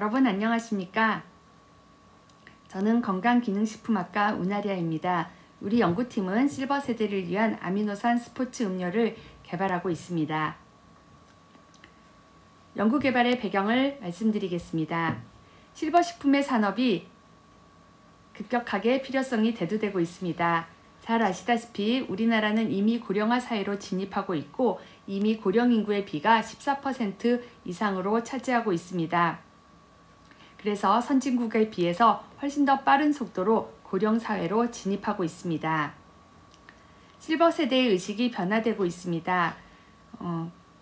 여러분 안녕하십니까? 저는 건강기능식품학과 운하리아입니다. 우리 연구팀은 실버 세대를 위한 아미노산 스포츠 음료를 개발하고 있습니다. 연구 개발의 배경을 말씀드리겠습니다. 실버 식품의 산업이 급격하게 필요성이 대두되고 있습니다. 잘 아시다시피 우리나라는 이미 고령화 사회로 진입하고 있고 이미 고령 인구의 비가 14% 이상으로 차지하고 있습니다. 그래서 선진국에 비해서 훨씬 더 빠른 속도로 고령 사회로 진입하고 있습니다. 실버 세대의 의식이 변화되고 있습니다.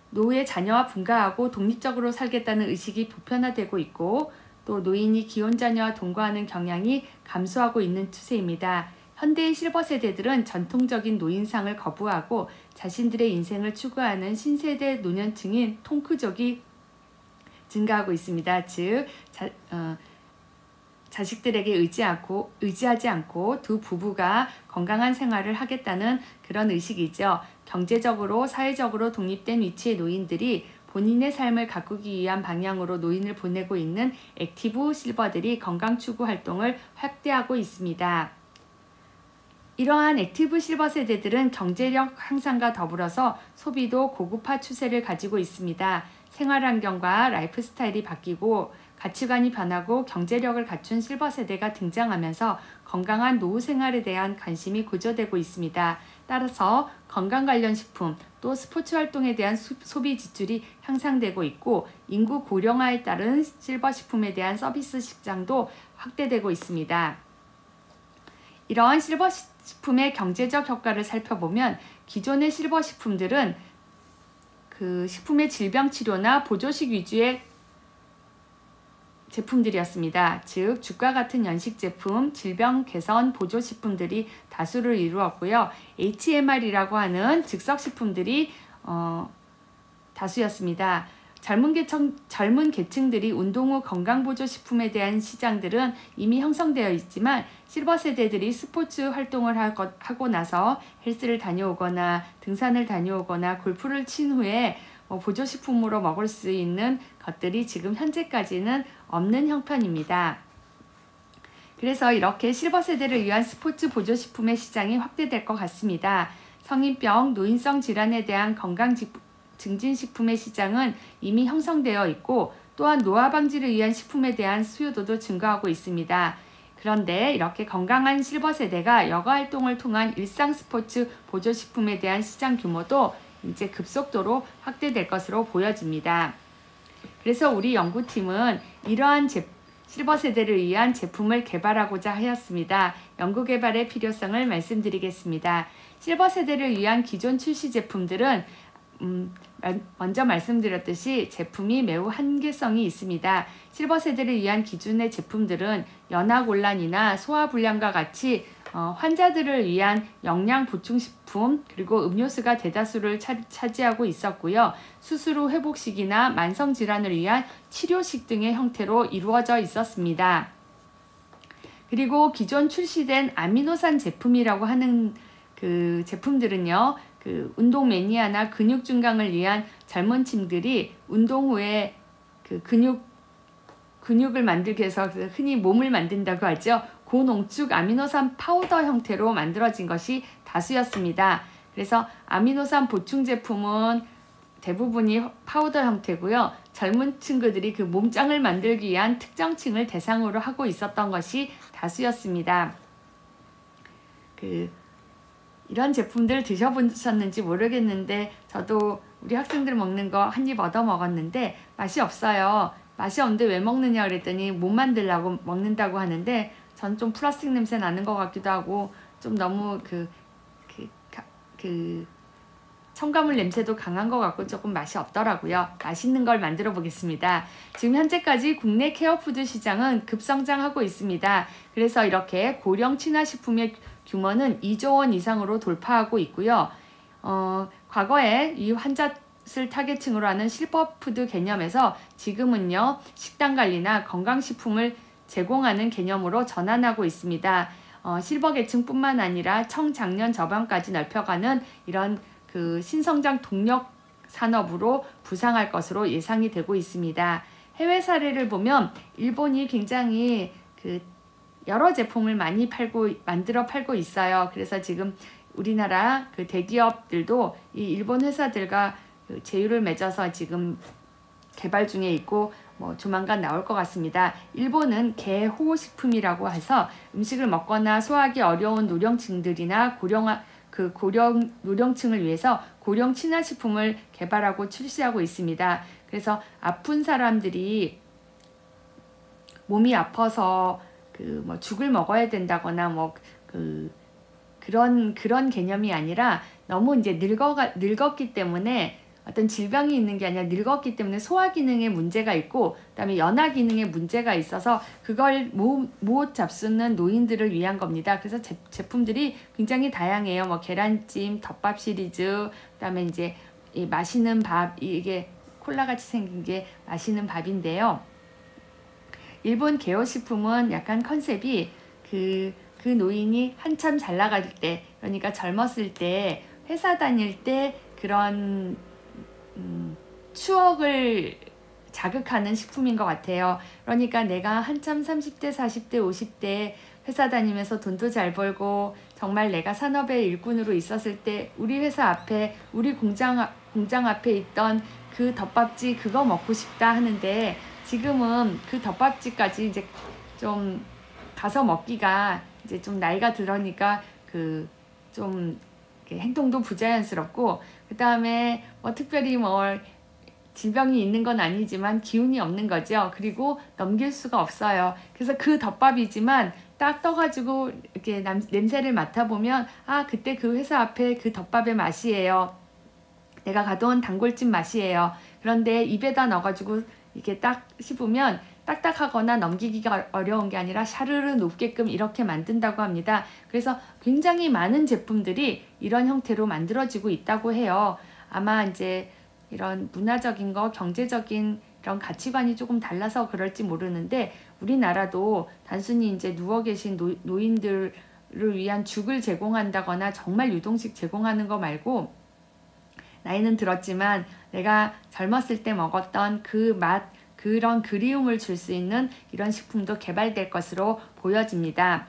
노후에 자녀와 분가하고 독립적으로 살겠다는 의식이 보편화되고 있고 또 노인이 기혼 자녀와 동거하는 경향이 감소하고 있는 추세입니다. 현대의 실버 세대들은 전통적인 노인상을 거부하고 자신들의 인생을 추구하는 신세대 노년층인 통크족이 증가하고 있습니다. 즉 자식들에게 의지하지 않고 두 부부가 건강한 생활을 하겠다는 그런 의식이죠. 경제적으로 사회적으로 독립된 위치의 노인들이 본인의 삶을 가꾸기 위한 방향으로 노인을 보내고 있는 액티브 실버들이 건강 추구 활동을 확대하고 있습니다. 이러한 액티브 실버 세대들은 경제력 향상과 더불어서 소비도 고급화 추세를 가지고 있습니다. 생활환경과 라이프 스타일이 바뀌고 가치관이 변하고 경제력을 갖춘 실버 세대가 등장하면서 건강한 노후 생활에 대한 관심이 고조되고 있습니다. 따라서 건강 관련 식품 또 스포츠 활동에 대한 소비 지출이 향상되고 있고 인구 고령화에 따른 실버 식품에 대한 서비스 시장도 확대되고 있습니다. 이러한 실버 식품의 경제적 효과를 살펴보면 기존의 실버 식품들은 그 식품의 질병 치료나 보조식 위주의 제품들이었습니다. 즉 주가 같은 연식 제품, 질병 개선 보조식품들이 다수를 이루었고요. HMR이라고 하는 즉석식품들이 다수였습니다. 젊은 계층들이 운동 후 건강보조식품에 대한 시장들은 이미 형성되어 있지만 실버 세대들이 스포츠 활동을 하고 나서 헬스를 다녀오거나 등산을 다녀오거나 골프를 친 후에 보조식품으로 먹을 수 있는 것들이 지금 현재까지는 없는 형편입니다. 그래서 이렇게 실버 세대를 위한 스포츠 보조식품의 시장이 확대될 것 같습니다. 성인병, 노인성 질환에 대한 건강 증진식품의 시장은 이미 형성되어 있고 또한 노화 방지를 위한 식품에 대한 수요도도 증가하고 있습니다. 그런데 이렇게 건강한 실버 세대가 여가 활동을 통한 일상 스포츠 보조식품에 대한 시장 규모도 이제 급속도로 확대될 것으로 보여집니다. 그래서 우리 연구팀은 이러한 실버 세대를 위한 제품을 개발하고자 하였습니다. 연구 개발의 필요성을 말씀드리겠습니다. 실버 세대를 위한 기존 출시 제품들은 먼저 말씀드렸듯이 제품이 매우 한계성이 있습니다. 실버 세대를 위한 기존의 제품들은 연하곤란이나 소화불량과 같이 환자들을 위한 영양 보충식품 그리고 음료수가 대다수를 차지하고 있었고요. 수술 후 회복식이나 만성질환을 위한 치료식 등의 형태로 이루어져 있었습니다. 그리고 기존 출시된 아미노산 제품이라고 하는 그 제품들은요. 그 운동 매니아나 근육 증강을 위한 젊은 층들이 운동 후에 그 근육을 만들기 위해서 흔히 몸을 만든다고 하죠. 고농축 아미노산 파우더 형태로 만들어진 것이 다수였습니다. 그래서 아미노산 보충 제품은 대부분이 파우더 형태고요. 젊은 친구들이 그 몸짱을 만들기 위한 특정층을 대상으로 하고 있었던 것이 다수였습니다. 이런 제품들 드셔보셨는지 모르겠는데 저도 우리 학생들 먹는 거 한 입 얻어 먹었는데 맛이 없어요. 맛이 없는데 왜 먹느냐 그랬더니 못 만들려고 먹는다고 하는데 전 좀 플라스틱 냄새 나는 것 같기도 하고 좀 너무 첨가물 냄새도 강한 것 같고 조금 맛이 없더라고요. 맛있는 걸 만들어 보겠습니다. 지금 현재까지 국내 케어푸드 시장은 급성장하고 있습니다. 그래서 이렇게 고령 친화식품의 규모는 2조 원 이상으로 돌파하고 있고요. 과거에 이 환자를 타겟층으로 하는 실버푸드 개념에서 지금은요 식단관리나 건강식품을 제공하는 개념으로 전환하고 있습니다. 실버 계층뿐만 아니라 청장년 저변까지 넓혀가는 이런 그 신성장 동력 산업으로 부상할 것으로 예상이 되고 있습니다. 해외 사례를 보면 일본이 굉장히 그 여러 제품을 많이 만들어 팔고 있어요. 그래서 지금 우리나라 그 대기업들도 이 일본 회사들과 그 제휴를 맺어서 지금 개발 중에 있고 조만간 나올 것 같습니다. 일본은 개호식품이라고 해서 음식을 먹거나 소화하기 어려운 노령층들이나 고령 노령층을 위해서 고령 친화식품을 개발하고 출시하고 있습니다. 그래서 아픈 사람들이 몸이 아파서 죽을 먹어야 된다거나 그런 개념이 아니라 너무 이제 늙었기 때문에 어떤 질병이 있는 게 아니라 늙었기 때문에 소화 기능에 문제가 있고 그다음에 연화 기능에 문제가 있어서 그걸 못 잡수는 노인들을 위한 겁니다. 그래서 제품들이 굉장히 다양해요. 계란찜, 덮밥 시리즈, 그다음에 이제 이 마시는 밥, 이게 콜라같이 생긴 게 마시는 밥인데요. 일본 개호식품은 약간 컨셉이 그 노인이 한참 잘 나갈 때, 그러니까 젊었을 때 회사 다닐 때 그런 추억을 자극하는 식품인 것 같아요. 그러니까 내가 한참 30대, 40대, 50대 회사 다니면서 돈도 잘 벌고 정말 내가 산업의 일꾼으로 있었을 때 우리 회사 앞에, 우리 공장 앞에 있던 그 덮밥집 그거 먹고 싶다 하는데, 지금은 그 덮밥집까지 이제 좀 가서 먹기가 이제 좀 나이가 들으니까 좀 행동도 부자연스럽고, 그 다음에 특별히 질병이 있는 건 아니지만 기운이 없는 거죠. 그리고 넘길 수가 없어요. 그래서 그 덮밥이지만 딱 떠가지고 이렇게 냄새를 맡아보면, 아, 그때 그 회사 앞에 그 덮밥의 맛이에요. 내가 가져온 단골집 맛이에요. 그런데 입에다 넣어가지고 이렇게 딱 씹으면 딱딱하거나 넘기기가 어려운 게 아니라 샤르르 녹게끔 이렇게 만든다고 합니다. 그래서 굉장히 많은 제품들이 이런 형태로 만들어지고 있다고 해요. 아마 이제 이런 문화적인 거, 경제적인 이런 가치관이 조금 달라서 그럴지 모르는데, 우리나라도 단순히 이제 누워 계신 노인들을 위한 죽을 제공한다거나 정말 유동식 제공하는 거 말고, 나이는 들었지만 내가 젊었을 때 먹었던 그 맛, 그런 그리움을 줄 수 있는 이런 식품도 개발될 것으로 보여집니다.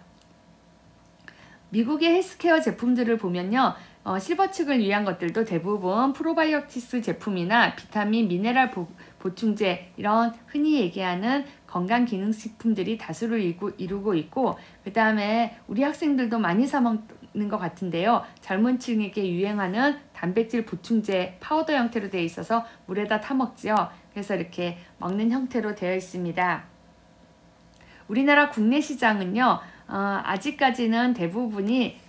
미국의 헬스케어 제품들을 보면요, 실버층을 위한 것들도 대부분 프로바이오틱스 제품이나 비타민, 미네랄 보충제, 이런 흔히 얘기하는 건강기능식품들이 다수를 이루고 있고, 그 다음에 우리 학생들도 많이 사 먹는 것 같은데요. 젊은 층에게 유행하는 단백질 보충제 파우더 형태로 되어 있어서 물에다 타 먹죠. 그래서 이렇게 먹는 형태로 되어 있습니다. 우리나라 국내 시장은요, 아직까지는 대부분이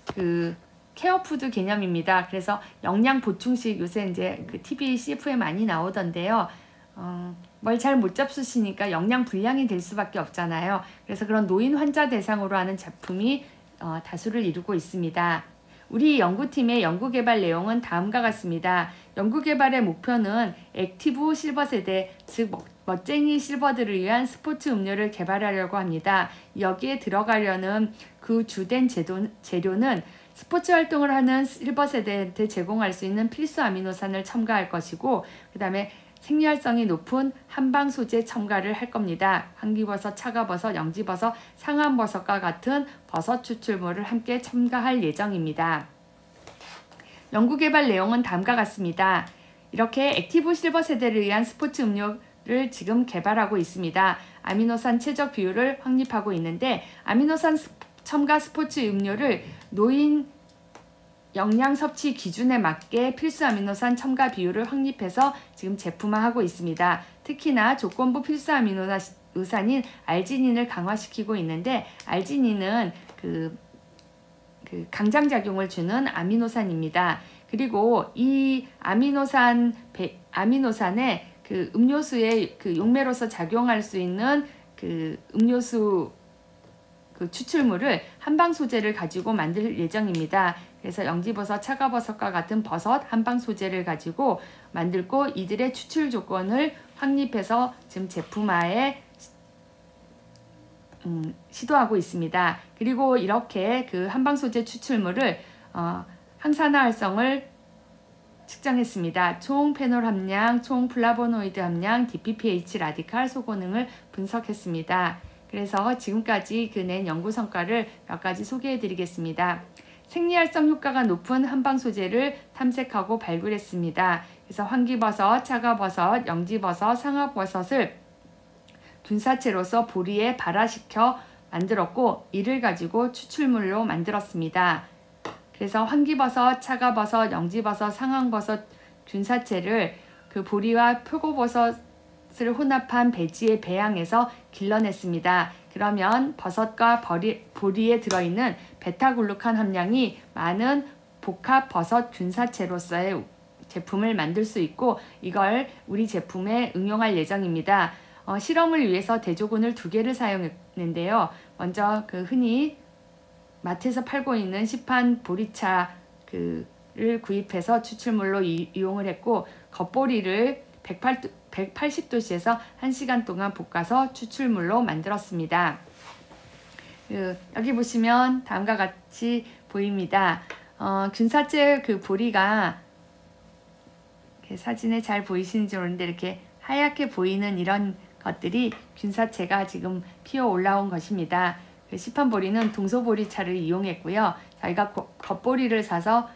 케어푸드 개념입니다. 그래서 영양 보충식, 요새 이제 TV, CF에 많이 나오던데요. 뭘 잘 못 잡수시니까 영양 불량이 될 수밖에 없잖아요. 그래서 그런 노인 환자 대상으로 하는 제품이 다수를 이루고 있습니다. 우리 연구팀의 연구개발 내용은 다음과 같습니다. 연구개발의 목표는 액티브 실버 세대, 즉 멋쟁이 실버들을 위한 스포츠 음료를 개발하려고 합니다. 여기에 들어가려는 그 주된 재료는 스포츠 활동을 하는 실버 세대한테 제공할 수 있는 필수 아미노산을 첨가할 것이고, 그 다음에 생리활성이 높은 한방 소재 첨가를 할 겁니다. 황기버섯, 차가버섯, 영지버섯, 상한버섯과 같은 버섯 추출물을 함께 첨가할 예정입니다. 연구개발 내용은 다음과 같습니다. 이렇게 액티브 실버 세대를 위한 스포츠 음료를 지금 개발하고 있습니다. 아미노산 최적 비율을 확립하고 있는데, 아미노산 첨가 스포츠 음료를 노인 영양 섭취 기준에 맞게 필수 아미노산 첨가 비율을 확립해서 지금 제품화하고 있습니다. 특히나 조건부 필수 아미노산인 알지닌을 강화시키고 있는데, 알지닌은 강장작용을 주는 아미노산입니다. 그리고 이 아미노산의 음료수의 용매로서 작용할 수 있는 음료수 추출물을 한방 소재를 가지고 만들 예정입니다. 그래서 영지버섯, 차가버섯과 같은 버섯 한방 소재를 가지고 만들고, 이들의 추출 조건을 확립해서 지금 제품화에 시도하고 있습니다. 그리고 이렇게 한방 소재 추출물을 항산화 활성을 측정했습니다. 총 페놀 함량, 총 플라보노이드 함량, DPPH 라디칼 소고능을 분석했습니다. 그래서 지금까지 낸 연구 성과를 몇 가지 소개해 드리겠습니다. 생리활성 효과가 높은 한방 소재를 탐색하고 발굴했습니다. 그래서 황기버섯, 차가버섯, 영지버섯, 상아버섯을 균사체로서 보리에 발화시켜 만들었고 이를 가지고 추출물로 만들었습니다. 그래서 황기버섯, 차가버섯, 영지버섯, 상황버섯 균사체를 그 보리와 표고버섯을 혼합한 배지에 배양해서 길러냈습니다. 그러면 버섯과 보리에 들어있는 베타글루칸 함량이 많은 복합 버섯 균사체로서의 제품을 만들 수 있고 이걸 우리 제품에 응용할 예정입니다. 실험을 위해서 대조군을 2개를 사용했는데요. 먼저 흔히 마트에서 팔고 있는 시판 보리차를 구입해서 추출물로 이용을 했고 겉보리를 180도씨에서 1시간 동안 볶아서 추출물로 만들었습니다. 여기 보시면 다음과 같이 보입니다. 균사체 보리가 사진에 잘 보이시는지 모르는데 이렇게 하얗게 보이는 이런 것들이 균사체가 지금 피어 올라온 것입니다. 시판보리는 동소보리차를 이용했고요. 저희가 겉보리를 사서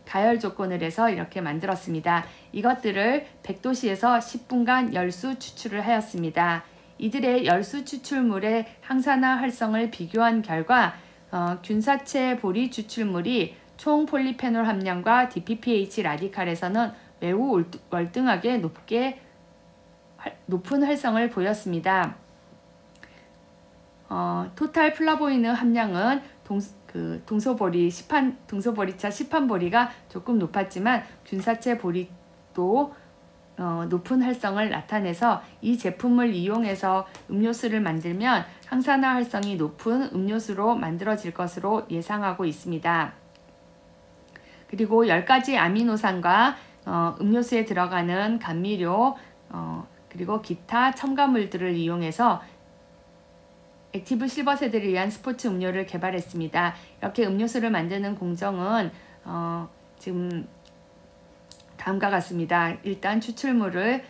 가열 조건을 해서 이렇게 만들었습니다. 이것들을 100도씨에서 10분간 열수 추출을 하였습니다. 이들의 열수 추출물의 항산화 활성을 비교한 결과 균사체 보리 추출물이 총 폴리페놀 함량과 DPPH 라디칼에서는 매우 월등하게 높은 활성을 보였습니다. 토탈 플라보이드 함량은 동소보리차 시판보리가 조금 높았지만 균사체 보리도 높은 활성을 나타내서 이 제품을 이용해서 음료수를 만들면 항산화 활성이 높은 음료수로 만들어질 것으로 예상하고 있습니다. 그리고 10가지 아미노산과 음료수에 들어가는 감미료 그리고 기타 첨가물들을 이용해서 액티브 실버 세대를 위한 스포츠 음료를 개발했습니다. 이렇게 음료수를 만드는 공정은 지금 다음과 같습니다. 일단 추출물을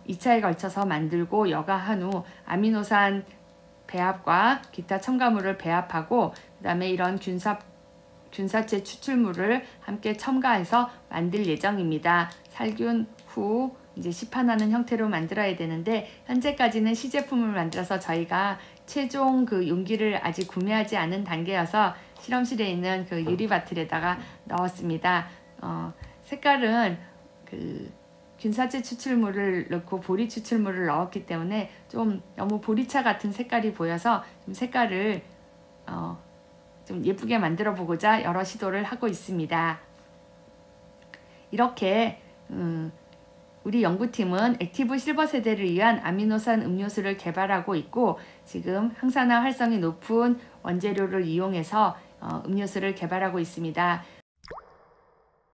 2차에 걸쳐서 만들고 여과한 후 아미노산 배합과 기타 첨가물을 배합하고 그 다음에 이런 균사체 추출물을 함께 첨가해서 만들 예정입니다. 살균 후 이제 시판하는 형태로 만들어야 되는데 현재까지는 시제품을 만들어서 저희가 최종 용기를 아직 구매하지 않은 단계여서 실험실에 있는 유리바틀에다가 넣었습니다. 색깔은 균사체 추출물을 넣고 보리 추출물을 넣었기 때문에 좀 너무 보리차 같은 색깔이 보여서 좀 색깔을 좀 예쁘게 만들어 보고자 여러 시도를 하고 있습니다. 이렇게 우리 연구팀은 액티브 실버 세대를 위한 아미노산 음료수를 개발하고 있고 지금 항산화 활성이 높은 원재료를 이용해서 음료수를 개발하고 있습니다.